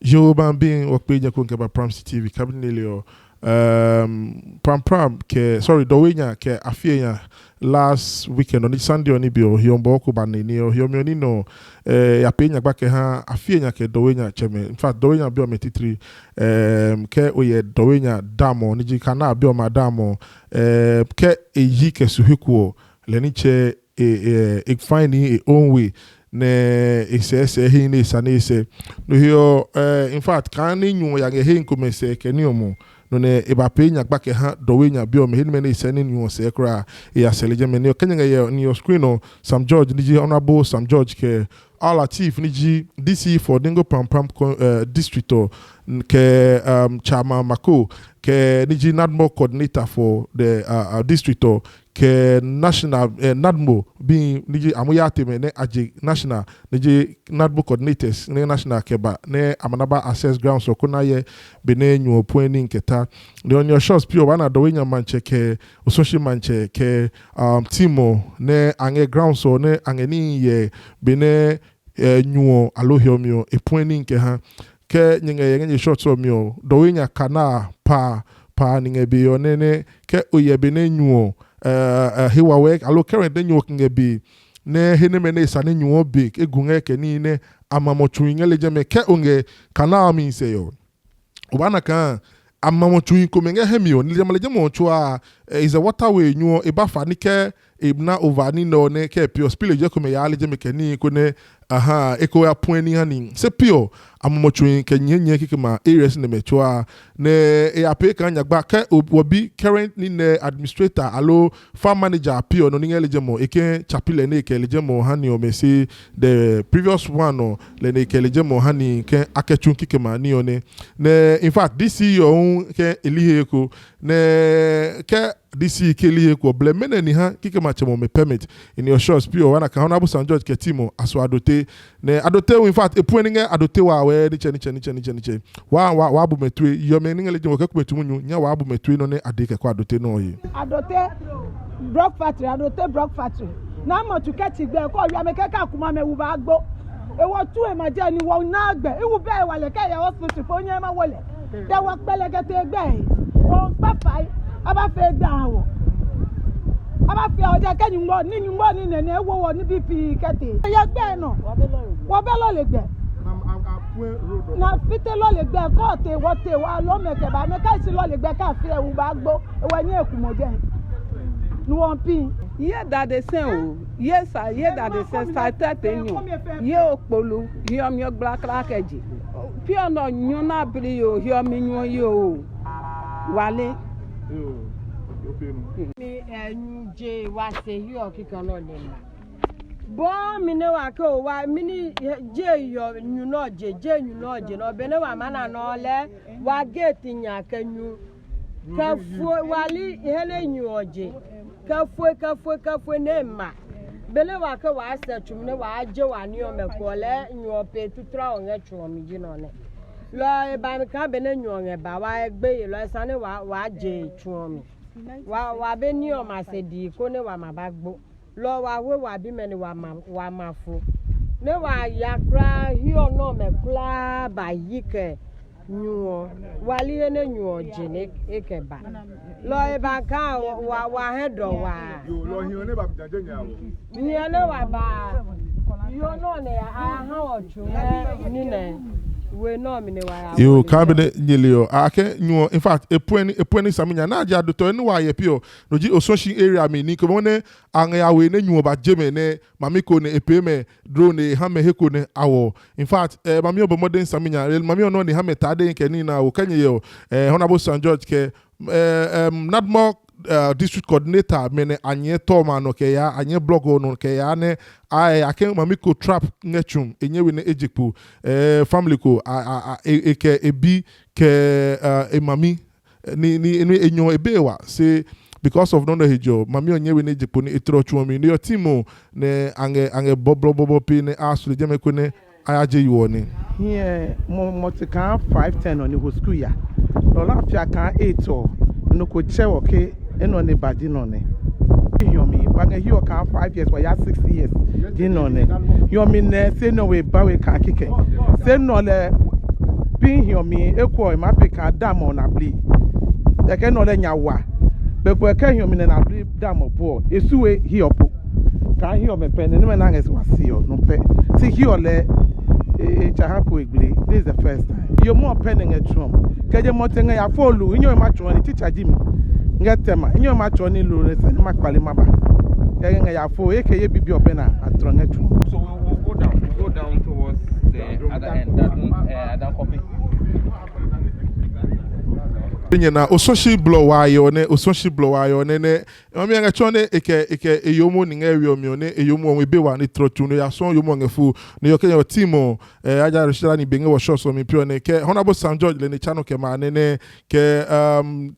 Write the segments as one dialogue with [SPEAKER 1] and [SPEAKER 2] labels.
[SPEAKER 1] Yo being work page kunke ba Pram TV kabinelio Prampram ke sorry Dawhenya ke afia last weekend on Sunday on ibio hiombo ko banini o hiomioni no ya penya gba ke ha afia ke Dawhenya cheme in fact Dawhenya bio metitri ke oye Dawhenya damo ni jikana bio madamo ke eyi ke suhiku leni che e finding a own way ne ese he ne sanese no hio in fact kan ni nyu ya ge he nkomese ke ni omo no ne e ba penya gba ke ha Dawhenya bio me he ne ise ni nyu se kra e aseleje me ne kenya ye ni your screen no Sam George ni honorable Sam George ke Latif ni DC for Ningo Prampram district ke Chairman Mako ke ni NADMO coordinator for the district ke national NADMO being niji amuyate me ne aje national niji NADMO coordinators ne national keba ne amanaba access ground so kuna ye bene nyu poeni nketa the on your shots pure wana Dawhenya manche ke ososhi manche ke timo ne ange ground so ne angeni ye bene nyu alohiomio e poeni nke ha ke nyenge shots so mio Dawhenya kana pa ninge bi onene ke oye bene nyu hewa work alo current den yo kingebi ne henemene sane nyu big egunge ke ni ne amamochu ngeleje me ke onge kana mi se yo obana kan amamochu ko menge hemio ni jamaleje mo chua is a waterway nyu e ba fa ni ke ibna over ni no ne ke pure spillage ko me ya leje me ke ni ko ne aha eko ya poeni hani se pure amamochu ke nyenye kikema areas ne me chua ne e ape kan nyagba ke obi current ni ne administrator alo farm manager pure no ni leje mo eke chapile ne ke leje mo hani o me see the previous one no le ne ke leje mo hani ke akechun kikema ni one ne in fact this yo ke elihe ko ne ke DC keli ko blemene ni ha kike machemo me permit in your shows pure wana ka honorable Sam George ketimo aso adote ne adote in fact epueninge adote wa we ni che wa abu metwe yo me ninge leje wo ka kumetumunyu nya wa abu metwe no ne adike kwa adote no yi
[SPEAKER 2] adote block factory na mo tu keti gbe ko yo me keka kuma me wu ba gbo ewo tu e ma je ni wo na gbe iwu be wa le ka ya hospital fo nya ma wole de wo pelegete gbe o papa aba fe gba awo aba fe oje kenyu mo ni nene wo ni BP kete ye gbe no wo be lo le gbe na fite lo le gbe ko te wa lo me ke ba me ka si lo le gbe ka fi ewu ba gbo ewe ni eku mo je nu won pin
[SPEAKER 3] ye that the same yes ye that the same started you ye opolu ye omi black eji pure no nyu na bri yo ye omi nyu yo wale
[SPEAKER 4] mi enje wa se yo kikan lo le ma bo mi ne wa ko wa mi ni je yo nyu no je no be ne wa mana no le wa gate nya kanyu ka fu wali hele nyu oje ka fu ne ma bele wa ka wa setum ne wa je wa ni o me ko le nyu ope tutra o nge chu mi ji no ne lo e ba mi ka be ne nyu o nge ba wa egbe lo sane wa je chu mi wa be ni o ma se di ko ne wa ma ba gbo lo wa we wa bi me ni wa ma fu ne wa ya kra hi o no me kla ba yike nyu wali ne nyu oje ne ekeba lo e ba ka wa hedo wa
[SPEAKER 1] yo lo hi ne ba jaje nya wo
[SPEAKER 4] ni ne wa ba yo no ne a ha oju ni ne we no mi ne wa
[SPEAKER 1] yo kabine nyelio ake nyu in fact epueni saminya na aja doto ni wa ye pio no ji ososhin area mi ni ko ne anga we ne nyu ba jeme ne mamiko ne epeme drone ha me heko ne awo in fact mami obo modern saminya mami ono ne ha me tade nke ni na wo kanye yo honorable Sam George ke NADMO district coordinator mene anye toma no ke ya anye blog no ke ya ne ake mamiko trap ngechum enyewe ne ejipu family ko ke ebi ke mami ni enyo ebewa say because of no hijo mami onyewe ne ejipu ni etro chuomi ni your team ne ange bobo pi ne asu je meko ne ayaje yiwo ni
[SPEAKER 5] here mo ti kan 510 on the school ya no lafia kan 8 no ko chewo ke eno ne badi no ne yomi wanga hiyo kan 5 years wa ya 6 years di no ne yomi ne se no we ba we kan kike se no le being here me equal my pick a dam on a bleed. I can not let you but we can hear me and I bleed dam of poor. It's two way here. Can hear me pen and when I was see you no pay. See here let this is the first time. You're more penning at home. Can you more thing I follow in your match on teacher Jimmy? Get them in your match on Lewis and Macalimaba. I for AKA be open at Tronget.
[SPEAKER 6] So we'll go down towards the other end. That copy.
[SPEAKER 1] Na ososhi blow ayo ne ososhi blow ayo ne mami anga chone eke eyomo ninga eyomo ne eyomo we bewa ni trotu no ya son yomo ngefu ne yoke yo timo aja rishira ni benge wo shoso mi pio ne ke honorable St. George le ne chano ke ma ne ke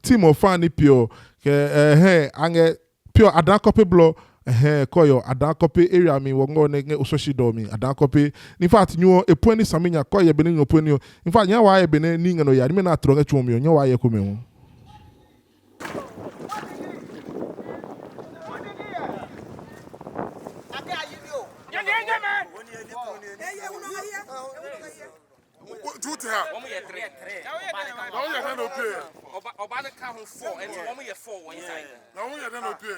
[SPEAKER 1] timo fan ni pio ke ange pio adan copy blow koyo adan copy area mi wongo ne ososhi do mi adan copy in fact nyu eponi saminya koye bene nyu eponi in fact nya wa ye bene ninga no ya me na tronga chwomi nya wa ye ko me ho
[SPEAKER 6] Obana count 4 and 1 year 4 one side.
[SPEAKER 7] Now we are done up here.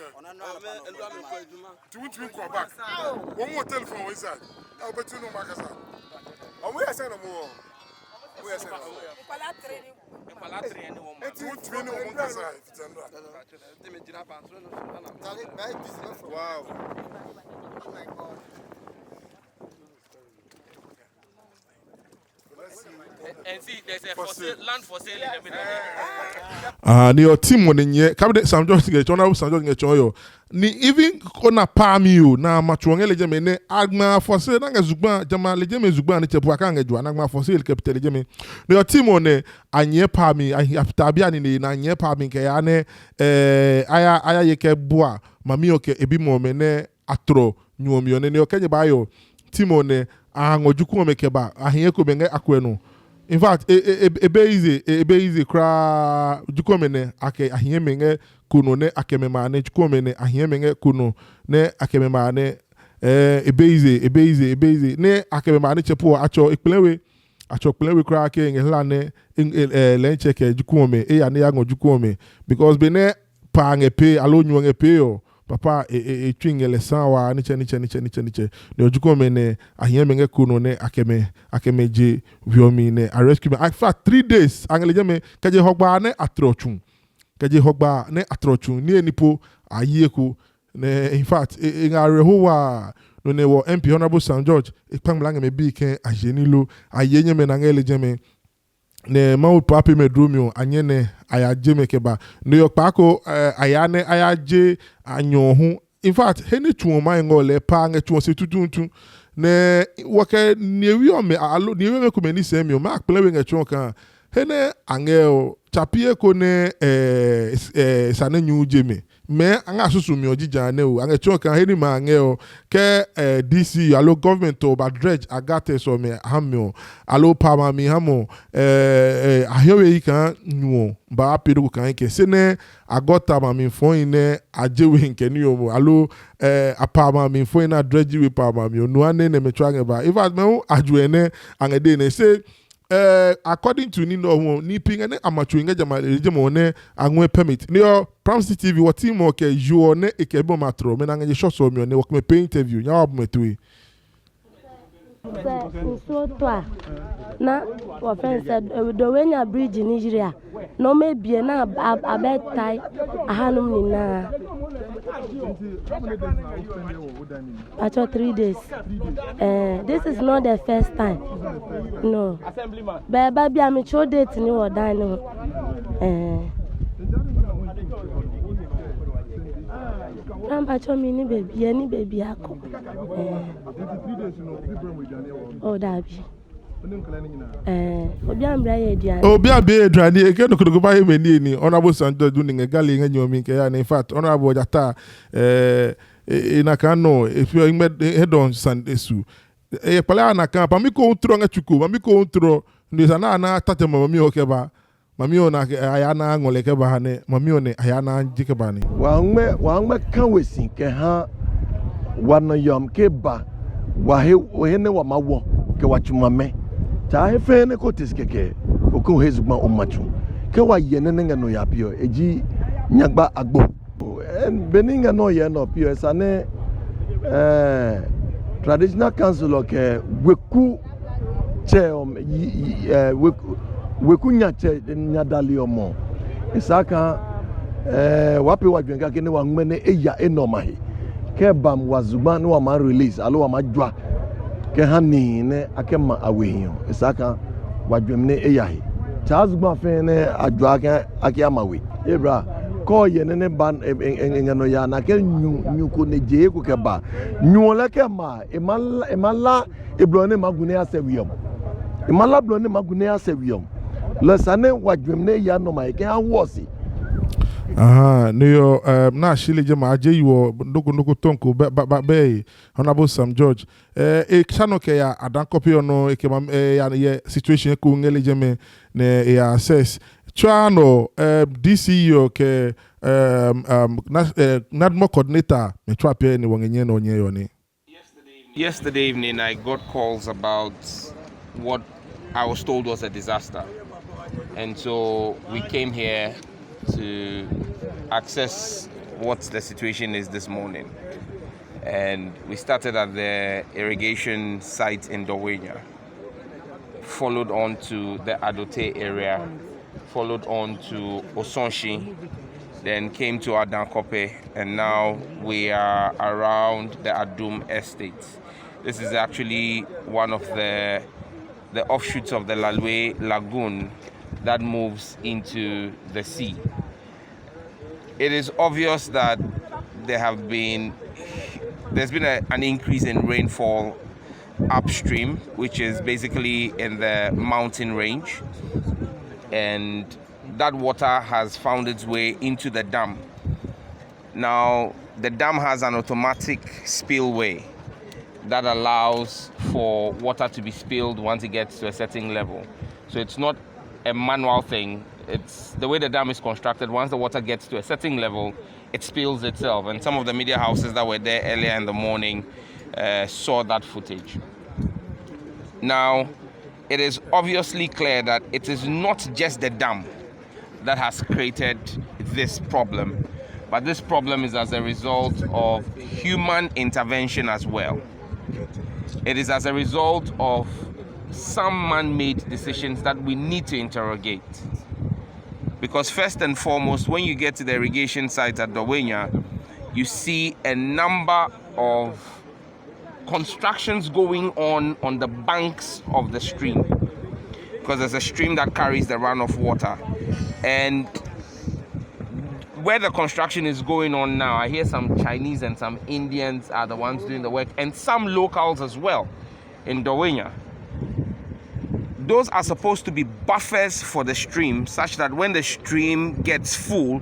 [SPEAKER 7] To call back. One more telephone one side. I'll bet you no Macasa. And we are sending more. We are sending wow. Oh my God.
[SPEAKER 6] And see, there's a land for sale in the middle.
[SPEAKER 1] Ni your team on the cabinet St. George get on St. George get yo. Ni even kona palmi yo na machwange lejeme ne agma for sale na zugba jama lejeme zugba ni chepu akanga jwa na agma for sale capital lejeme. Ni your team on anye palmi atabia ni na anye palmi ke ya ne aya yeke bua mami oke ebi mo me ne atro nyuomi yo ne ni okenye ba yo team on angojuku mo mekeba ahiye ko benge akwenu. In fact, ebe easy kra jukomene ake ahiyemenge kuno ne akememane jukomene ahiyemenge kuno ne akememane ebe easy ne akememane chepo acho ekplewe kra ake ngela ne lencheke jukome ya ne yango jukome because bene pa ngepe alo nyu ngepe yo papa twingele sawa niche ne ojukome ne ahiyemenge kuno ne akemeje viomi ne rescue me for 3 days angeleje me kaje hogba ne atrochun ni enipo ayeku ne in fact ngare howa no ne wo MP Honorable St. George ipamlange me bi ken ajenilo ayenye me na ngeleje me ne mawu papi medromio anyene ayaje mekeba New York pako ayane ayaje anyohu in fact heni tuoma ngole pa nge tuonse tutuntu ne wake newi ome alo newi me komeni semio ma akplewe nge chonka hene angeo chapie ko ne sane nyu jeme me anga susu mi ojija ne o anga chonka heni ma angeo ke DC alo government o ba dredge agate so me hamio alo pama mi hamo ahyewe yi kan nyu ba apiru kan ke sene agota ma mi fon ne ajewe nke ni o alo apama mi fon na dredge we pama mi no ane ne me twange ba if as me ajuene anga de ne say according to Ningo ni pinga ne amachuinga jama ne anwe permit ni yo Pramsi TV wati mo ke you ne ekebo matro me na nge shot so me ne wok me pay interview nya wa metui
[SPEAKER 8] so to na offense Dawhenya bridge in Nigeria no me bie na abetai ahanum ni na after 3 days this is not the first time no baba bia me show date ni wo dan no Namba chomi ni baby ako. Oh dabi. Obi ambe aduane eke no kodo ba yemeni ni Honorable St. George ninga gali nga nyomi ke ya in fact Honorable Jata ina kano if you head on Sandesu pala na kan pa mi ko ntro nga chuku ma mi ko ntro ndi sana na tate mama mi okeba mami ona ayana ngoleke bahane mami one ayana jike bani
[SPEAKER 9] wangme kan wesin ke ha wano yom ke ba wa he ne wa mawo ke wa chumame ta hefe ne ko tiskeke okun hezugba umatu ke wa yene ne no ya pio eji nyagba agbo beninga no ye no pio esane traditional council ke weku che weku nyache nyadali omo isaka wapi wadwenka ke ne wa ngmene eya enomahi ke bam wazugba ne wa ma release alo wa ma dwa ke hani ne akema awehiyo isaka wadwemne eyahi charles gba fe ne adwa ke akiamawe ebra ko ye ne ban engano ya na ke nyuko ne je ko ke ba nyuola ke ma emala eblone magune asewiyom emala blone magune asewiyom lesane wadwemne ya no ma ke awosi
[SPEAKER 1] Niyo na shile jema aje yiwo ndugu tonko be Honorable Sam George chano ke ya adankopi ono ya ye situation ku ngele jeme ne ya assess chano DCO ke NADMO coordinator me twa pe ni wongenye no nye yoni.
[SPEAKER 6] Yesterday evening I got calls about what I was told was a disaster, and so we came here to access what the situation is this morning. And we started at the irrigation site in Dawhenya, followed on to the Adote area, followed on to Osonshi, then came to Adankope, and now we are around the Adum estate. This is actually one of the offshoots of the Lalwe Lagoon that moves into the sea. It is obvious that there's been an increase in rainfall upstream, which is basically in the mountain range, and that water has found its way into the dam. Now, the dam has an automatic spillway that allows for water to be spilled once it gets to a certain level. So it's not a manual thing. It's the way the dam is constructed. Once the water gets to a certain level, it spills itself. And some of the media houses that were there earlier in the morning saw that footage. Now, it is obviously clear that it is not just the dam that has created this problem, but this problem is as a result of human intervention as well. It is as a result of some man-made decisions that we need to interrogate. Because first and foremost, when you get to the irrigation site at Dawhenya, you see a number of constructions going on the banks of the stream, because there's a stream that carries the runoff water. And where the construction is going on now, I hear some Chinese and some Indians are the ones doing the work, and some locals as well in Dawhenya. Those are supposed to be buffers for the stream, such that when the stream gets full,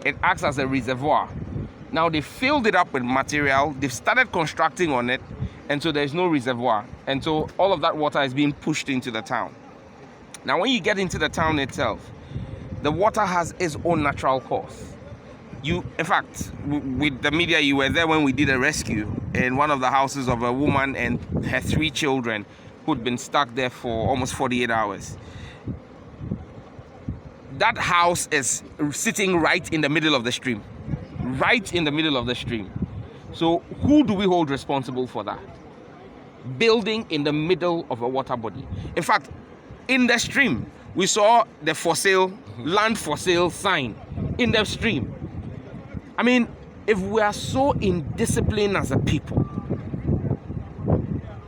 [SPEAKER 6] it acts as a reservoir. Now they filled it up with material, they've started constructing on it, and so there's no reservoir. And so all of that water is being pushed into the town. Now when you get into the town itself, the water has its own natural course. In fact, with the media, you were there when we did a rescue in one of the houses of a woman and her 3 children who'd been stuck there for almost 48 hours. That house is sitting right in the middle of the stream. Right in the middle of the stream. So who do we hold responsible for that? Building in the middle of a water body. In fact, in the stream, we saw the for sale, land for sale sign in the stream. I mean, if we are so indisciplined as a people,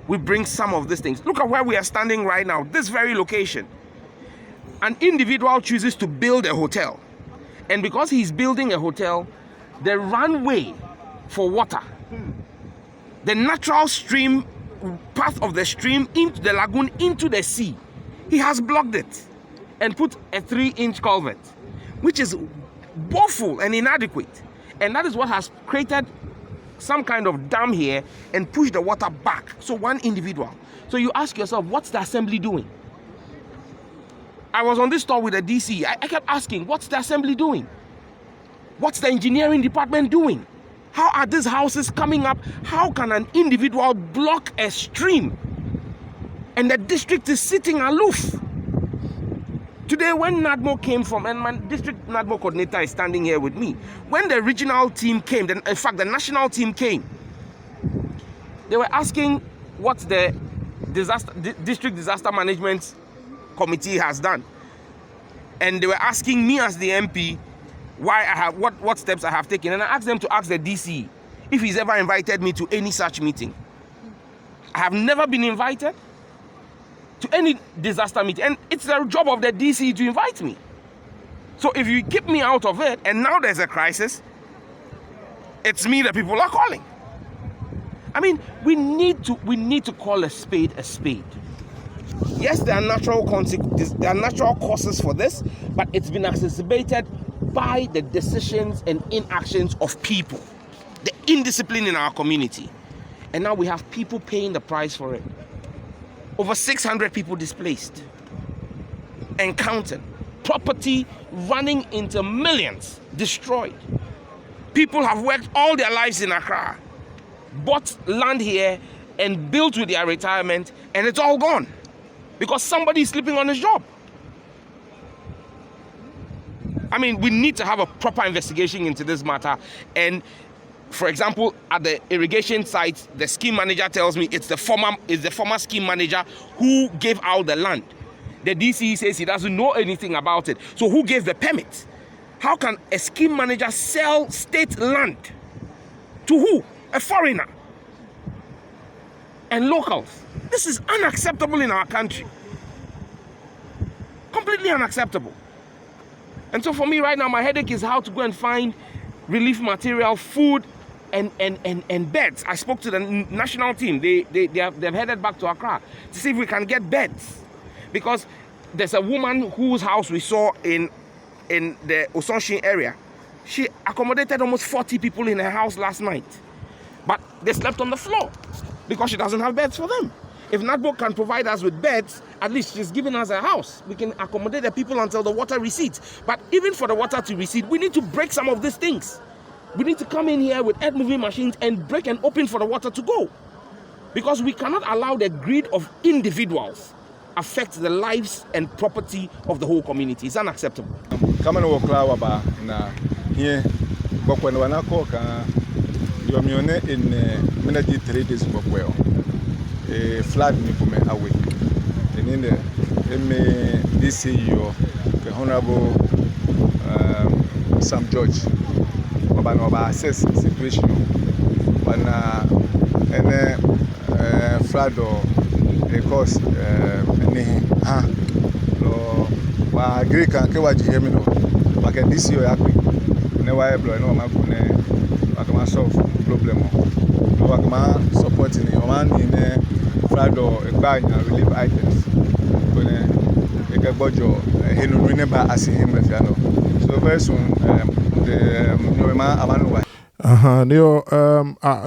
[SPEAKER 6] we bring some of these things. Look at where we are standing right now, this very location. An individual chooses to build a hotel. And because he's building a hotel, the runway for water, the natural stream, path of the stream into the lagoon, into the sea, he has blocked it and put a 3-inch culvert, which is woeful and inadequate. And that is what has created some kind of dam here and pushed the water back. So one individual. So you ask yourself, what's the assembly doing? I was on this tour with the DC. I kept asking, what's the assembly doing? What's the engineering department doing? How are these houses coming up? How can an individual block a stream And the district is sitting aloof. Today, when NADMO came from, and my district NADMO coordinator is standing here with me, when the regional team came, then in fact the national team came, they were asking what the district disaster management committee has done, and they were asking me as the MP why I have what steps I have taken, and I asked them to ask the DC if he's ever invited me to any such meeting. I have never been invited to any disaster meeting, and it's the job of the DC to invite me. So if you keep me out of it, and now there's a crisis, it's me that people are calling. I mean, we need to call a spade a spade. Yes, there are natural consequences, there are natural causes for this, but it's been exacerbated by the decisions and inactions of people, the indiscipline in our community, and now we have people paying the price for it. Over 600 people displaced and counting. Property running into millions destroyed. People have worked all their lives in Accra, bought land here and built with their retirement, and it's all gone because somebody is sleeping on his job. I mean, we need to have a proper investigation into this matter. And for example, at the irrigation site, the scheme manager tells me it's the former scheme manager who gave out the land. The DC says he doesn't know anything about it. So who gave the permit? How can a scheme manager sell state land? To who? A foreigner. And locals. This is unacceptable in our country. Completely unacceptable. And so for me right now, my headache is how to go and find relief material, food, and beds. I spoke to the national team. They've headed back to Accra to see if we can get beds. Because there's a woman whose house we saw in the Osonshin area. She accommodated almost 40 people in her house last night. But they slept on the floor because she doesn't have beds for them. If NADMO can provide us with beds, at least she's giving us a house. We can accommodate the people until the water recedes. But even for the water to recede, we need to break some of these things. We need to come in here with earth moving machines and break and open for the water to go. Because we cannot allow the greed of individuals affect the lives and property of the whole community. It's unacceptable.
[SPEAKER 10] Kama no kla waba na here bokwe no na ko ka yo mione in minute 3 days bokwe flood me for me away. And in the this year the honorable Sam George Oba assess situation when flood or because wa agree kan ke wa jihemi no wa ke this year yakwe ne wa eblo no ma go ne wa ka solve problem no wa ka support ni o man in flood or egba relief items ko ne e ke gbojo henu ne ba asihim refia no so very soon the no ma amanu wa
[SPEAKER 1] neo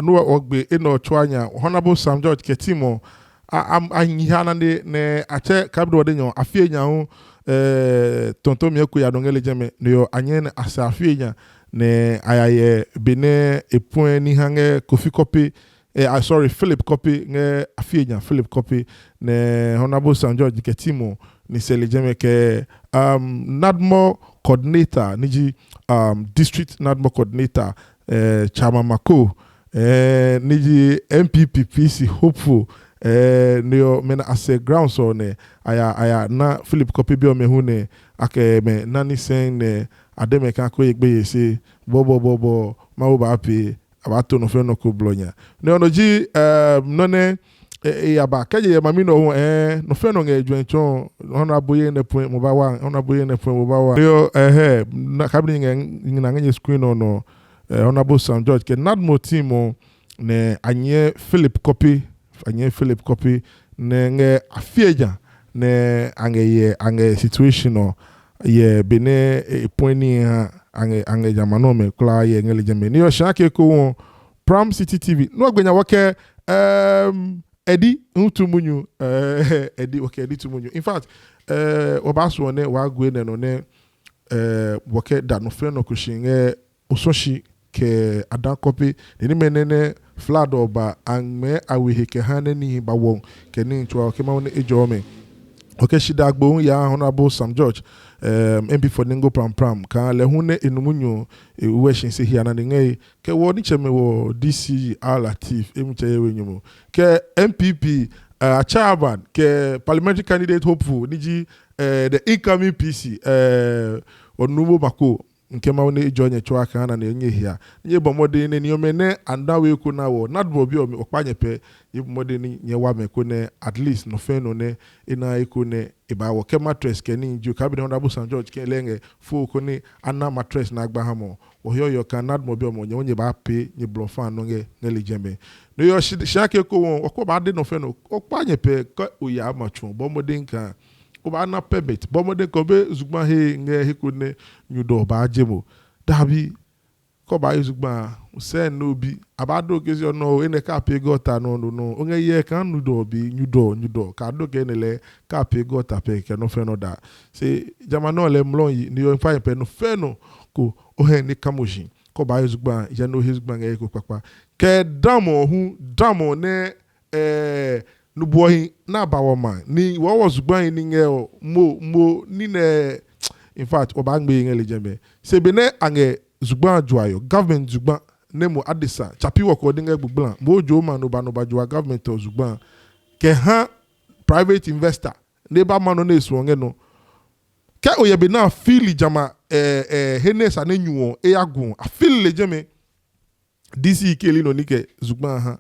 [SPEAKER 1] no ogbe eno twanya honorable Sam George Ketimo anyihana ne ache kabdo de nyon afie nya ho tonto Mieko ya dongele jeme neo anyen asa afie nya ne ayaye bene epon ni hange Kofi copy Philip copy nge afie nya Philip copy ne honorable Sam George Ketimo ni sele jeme ke NADMO coordinator niji district NADMO coordinator Chairman Mako niji NPP PC hopeful neo mena ase ground so ne aya na Philip copy bi o me hu ne ake me nani sen ne ademe kan ko yegbe yese bobo ma wo ba pe abato no fe no ko blonya ne ono ji no ne ya ba kaje mami no no fe no nge dwenchon ono aboye ne point mo ba wa ono aboye ne point mo ba wa yo na kabri nge na nge screen no honorable Sam George ke NADMO team ne anye Philip copy ne nge afieja ne ange situation no ye bene poini ange jamano me kla ye ngele jeme ni o shake ko Pram City TV no gbenya wake Eddie Ntumunyu Eddie Tumunyu in fact obaso ne wa gwe ne no ne wake da no fe no kushinge ososhi ke adan copy ni menene flood oba angme awe ke haneni ba won keni ntwa ke ma won ejome okay shida agbo ya honorable Sam George MP for Ningo Prampram kan le hune enumunyo weshin se hia na ngai ke woni cheme wo DC Latif emche wenyumo ke MPP chairman ke parliamentary candidate hopeful niji the incoming PC onubo bako nke ma woni ejonye chwa kan na enye hia nye bomode ne niomene andawe ku na wo NADMO bi o okpanyepe yibomode ni nye wa me ku ne at least no fe no ne ina iku ne iba wo ke mattress ke ni ju cabinet honorable St George ke lenge fu ko ni ana mattress na agba hamo wo yo kan NADMO bi o mo nye ba pe nye blofan no nge ngelijembe no yo shake ko won okọ ba de no fe no okpanyepe ko oya amachu bomode nka oba na permit bomode ko be zugba he nge hekune nyudo ba jemo dabi ko ba zugba se no bi abado kezi ono ene ka pe gota no onge ye kan nudo bi nyudo ka do ke nele ka pe gota pe ke no fe no da se jamano le mlon yi ni yo fa pe no fe no ko o he ni kamoji ko ba zugba ya no hezugba nge ko papa ke damo ne nubohi na bawoma ni wo wozugban ni nge mo ni ne in fact obangbe nge lejembe se bene ange zugban juayo government zugban nemo adisa chapi woko dinge gbugban mojo ma no ba jua government zugban ke ha private investor ne ba mano na esu nge no ke oyebe na feel jama henes anenyu e agun a feel lejeme DC keli no nike zugban ha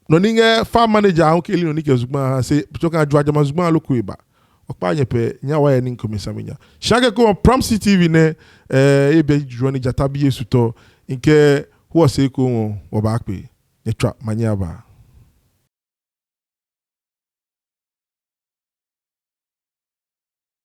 [SPEAKER 1] no ninge farm manager ahụ keli no nike zugban ha se choka jua jama zugban loko iba okpa nyepe nya wa ya ni nkomisaminya shage ko Pram TV ne ebe juani jatabi esuto nke huwa se ko wo ba pe netwa manya ba